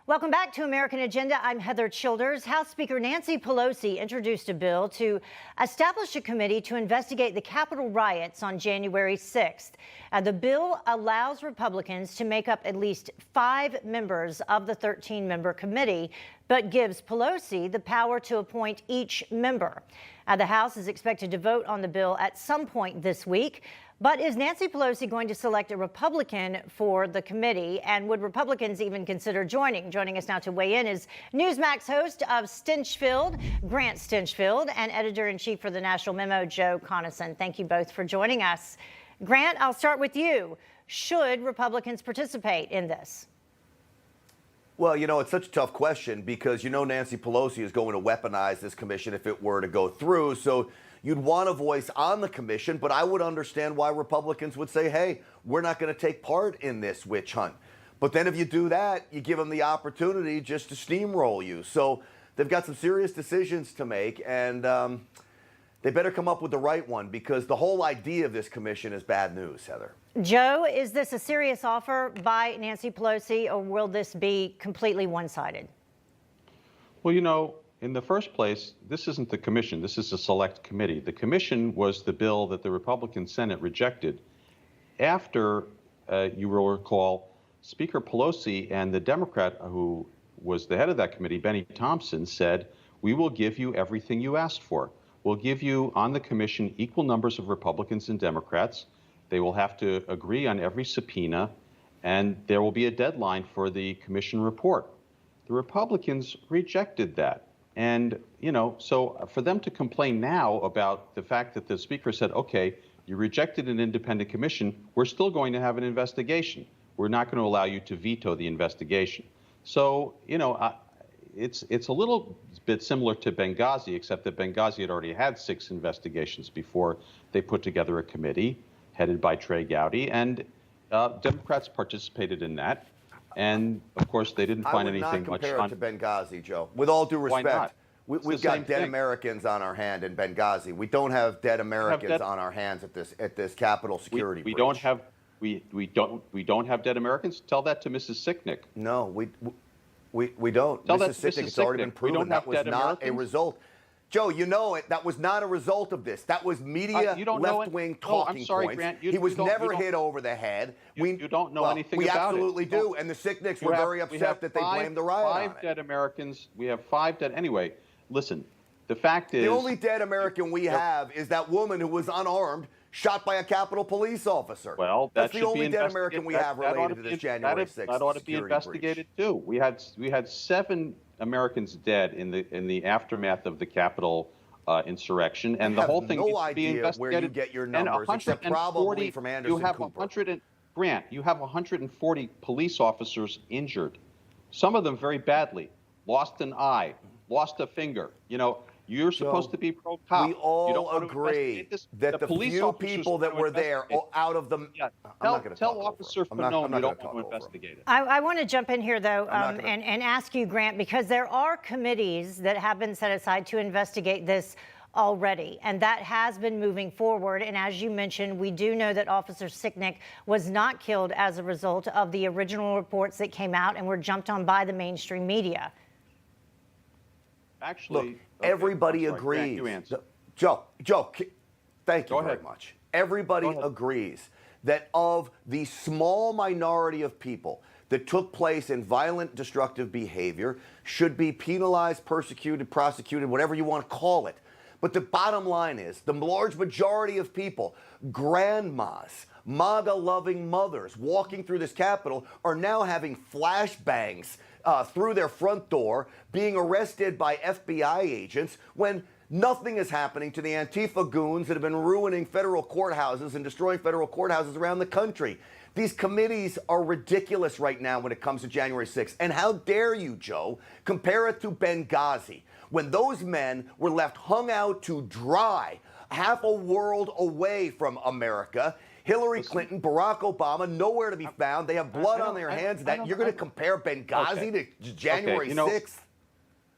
Welcome back to American Agenda. I'm Heather Childers. House Speaker Nancy Pelosi introduced a bill to establish a committee to investigate the Capitol riots on January 6th. The bill allows Republicans to make up at least 5 members of the 13-member committee, but gives Pelosi the power to appoint each member. The House is expected to vote on the bill at some point this week. But is Nancy Pelosi going to select a Republican for the committee? And would Republicans even consider joining? Joining us now to weigh in is Newsmax host of Stinchfield, Grant Stinchfield, and editor-in-chief for the National Memo, Joe Conason. Thank you both for joining us. Grant, I'll start with you. Should Republicans participate in this? Well, you know, it's such a tough question because, you know, Nancy Pelosi is going to weaponize this commission if it were to go through. So you'd want a voice on the commission, but I would understand why Republicans would say, hey, we're not going to take part in this witch hunt. But then if you do that, you give them the opportunity just to steamroll you. So they've got some serious decisions to make, and they better come up with the right one because the whole idea of this commission is bad news, Heather. Joe, is this a serious offer by Nancy Pelosi, or will this be completely one-sided? Well, you know, in the first place, this isn't the commission. This is a select committee. The commission was the bill that the Republican Senate rejected after, you will recall, Speaker Pelosi and the Democrat who was the head of that committee, Benny Thompson, said, we will give you everything you asked for. We'll give you on the commission equal numbers of Republicans and Democrats. They will have to agree on every subpoena, and there will be a deadline for the commission report. The Republicans rejected that. And, you know, so for them to complain now about the fact that the speaker said, okay, you rejected an independent commission, we're still going to have an investigation. We're not going to allow you to veto the investigation. So, you know, it's a little bit similar to Benghazi, except that Benghazi had already had 6 investigations before they put together a committee headed by Trey Gowdy, and Democrats participated in that. And, of course, they didn't find anything much on. I would not compare it to Benghazi, Joe. With all due respect, Why not? We've got dead Americans on our hand in Benghazi. We don't have dead Americans on our hands at this Capitol security breach. We don't have dead Americans. Tell that to Mrs. Sicknick. No, we don't. Tell Mrs. Sicknick, it's already been proven that was not a result. Joe, you know it. That was not a result of this. That was media left-wing talking I'm sorry, points. Grant. He was never hit over the head. You don't know anything about it. We absolutely do. And the Sicknicks were very upset that they blamed the riot on it. 5 dead Americans. We have 5 dead. Anyway, listen, the fact is, the only dead American we have is that woman who was unarmed, shot by a Capitol police officer. Well, that's the only dead American we have related to this January 6th. That ought to be investigated too. We had 7 Americans dead in the aftermath of the Capitol insurrection, and the whole thing needs to be investigated. Where you get your numbers, except probably from Anderson Cooper. Grant, you have 140 police officers injured, some of them very badly, lost an eye, lost a finger. You know, you're supposed to be pro-cop. We all agree that the few people that were there, out of them, tell Officer Fanone you don't want to investigate it. I want to jump in here, though, and ask you, Grant, because there are committees that have been set aside to investigate this already, and that has been moving forward. And as you mentioned, we do know that Officer Sicknick was not killed as a result of the original reports that came out and were jumped on by the mainstream media. Actually, look, everybody agrees. Joe, thank you very much. Everybody agrees that of the small minority of people that took place in violent, destructive behavior should be penalized, persecuted, prosecuted, whatever you want to call it. But the bottom line is the large majority of people, grandmas, MAGA-loving mothers walking through this Capitol are now having flashbangs through their front door, being arrested by FBI agents when nothing is happening to the Antifa goons that have been ruining federal courthouses and destroying federal courthouses around the country. These committees are ridiculous right now when it comes to January 6th. And how dare you, Joe, compare it to Benghazi, when those men were left hung out to dry, half a world away from America. Hillary Clinton, Barack Obama, nowhere to be found. They have blood on their hands. You're going to compare Benghazi to January 6th?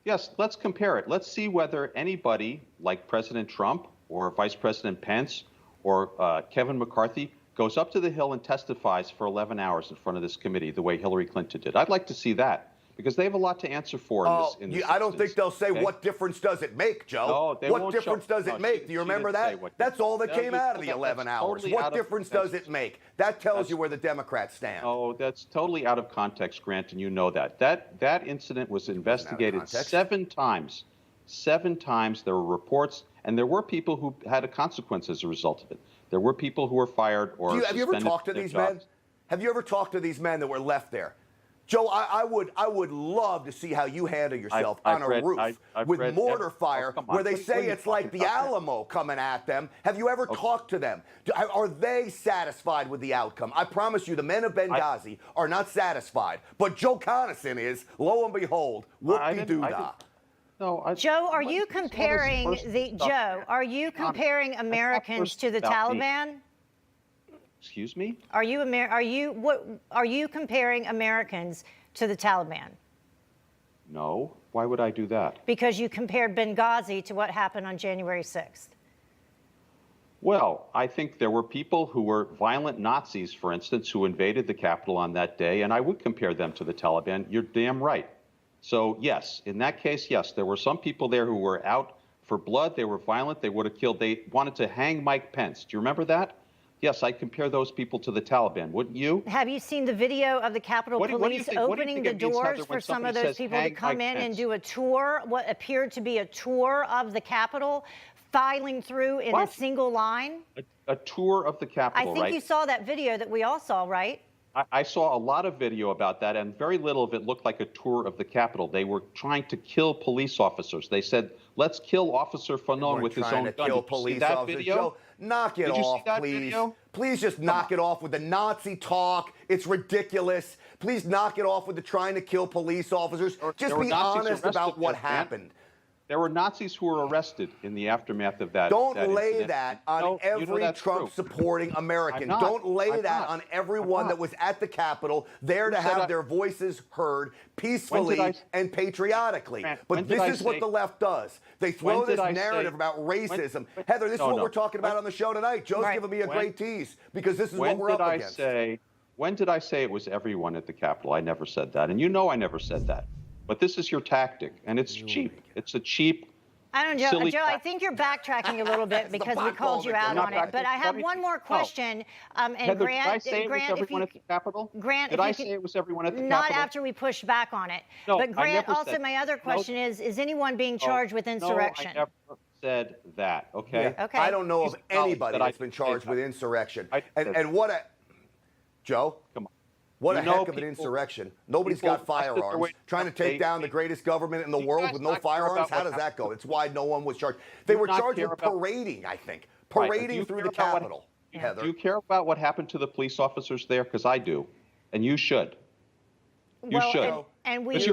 Yes, let's compare it. Let's see whether anybody like President Trump or Vice President Pence or Kevin McCarthy goes up to the Hill and testifies for 11 hours in front of this committee the way Hillary Clinton did. I'd like to see that, because they have a lot to answer for in this I don't instance. think they'll say, Okay? what difference does it make, Joe? No, they what won't difference show- does it no, make? she- Do you she remember didn't say that? what That's all that difference. came No, out of the that's 11 hours. totally What out of- difference does it make? That tells you where the Democrats stand. Oh, that's totally out of context, Grant, and you know that. That incident was investigated context. 7 times. 7 times. There were reports, and there were people who had a consequence as a result of it. There were people who were fired or Have you ever suspended talked to from their these men? jobs. Have you ever talked to these men that were left there? Joe, I would love to see how you handle yourself on a roof with mortar fire where they say it's like the Alamo coming at them. Have you ever talked to them? Are they satisfied with the outcome? I promise you, the men of Benghazi are not satisfied. But Joe Conason is, lo and behold, whoop-de-doo-dah. No, Joe, are you comparing Americans to the Taliban? Excuse me? Are you comparing Americans to the Taliban? No. Why would I do that? Because you compared Benghazi to what happened on January 6th. Well, I think there were people who were violent Nazis, for instance, who invaded the Capitol on that day, and I would compare them to the Taliban. You're damn right. So, yes, in that case, yes, there were some people there who were out for blood. They were violent. They would have killed. They wanted to hang Mike Pence. Do you remember that? Yes, I'd compare those people to the Taliban, wouldn't you? Have you seen the video of the Capitol Police opening the doors for some of those people to come in and do a tour, what appeared to be a tour of the Capitol, filing through in a single line? A tour of the Capitol, I think you saw that video that we all saw, right? I saw a lot of video about that, and very little of it looked like a tour of the Capitol. They were trying to kill police officers. They said, let's kill Officer Fanon with his own gun. Kill police officers. Joe, knock it off, please. Please just knock it off with the Nazi talk. It's ridiculous. Please knock it off with the trying to kill police officers. Just be honest about what happened. There were Nazis who were arrested in the aftermath of that. Don't lay that on every Trump-supporting American. Don't lay that on everyone that was at the Capitol there to have their voices heard peacefully and patriotically. But this is what the left does. They throw this narrative about racism. Heather, this is what we're talking about on the show tonight. Joe's giving me a great tease because this is what we're up against. When did I say it was everyone at the Capitol? I never said that. And you know I never said that. But this is your tactic, and it's cheap. It's a cheap, I don't know, Joe, I think you're backtracking a little bit because we called you out on it. But I have one more question. And Heather, Grant, did I say it was everyone at the Capitol? Grant, did I say it was everyone at the Not Capitol? after we pushed back on it. No, but Grant, also said, my other question is anyone being charged with insurrection? No, I never said that, okay? Yeah. Okay. I don't know of anybody that's been charged with insurrection. And what a... Joe? Come on. What a heck of an insurrection. Nobody's got firearms. Trying to take down the greatest government in the world with no firearms? How does that go? It's why no one was charged. They were charged with parading, I think. Parading through the Capitol. Heather. Do you care about what happened to the police officers there? Because I do. And you should. You should. And we, as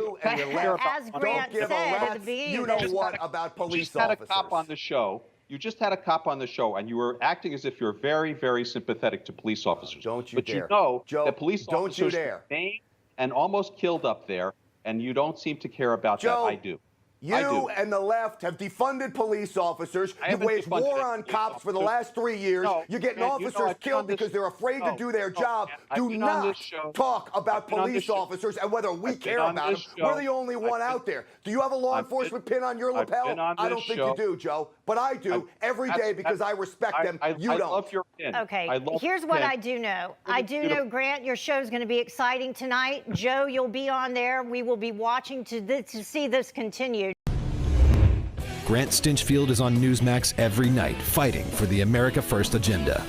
Grant said at the beginning, you know what about police officers? You just had a cop on the show. You just had a cop on the show, and you were acting as if you're very, very sympathetic to police officers. Don't you dare. But you know Joe, that police officers were maimed and almost killed up there, and you don't seem to care about that. I do. You and the left have defunded police officers. You've waged war on cops for the last 3 years. You're getting officers killed because they're afraid to do their job. Do not talk about police officers and whether we care about them. We're the only one out there. Do you have a law enforcement pin on your lapel? I don't think you do, Joe. But I do every day because I respect them. You don't. I love your pin. Okay, here's what I do know. I do know, Grant, your show is going to be exciting tonight. Joe, you'll be on there. We will be watching to see this continue. Grant Stinchfield is on Newsmax every night, fighting for the America First agenda.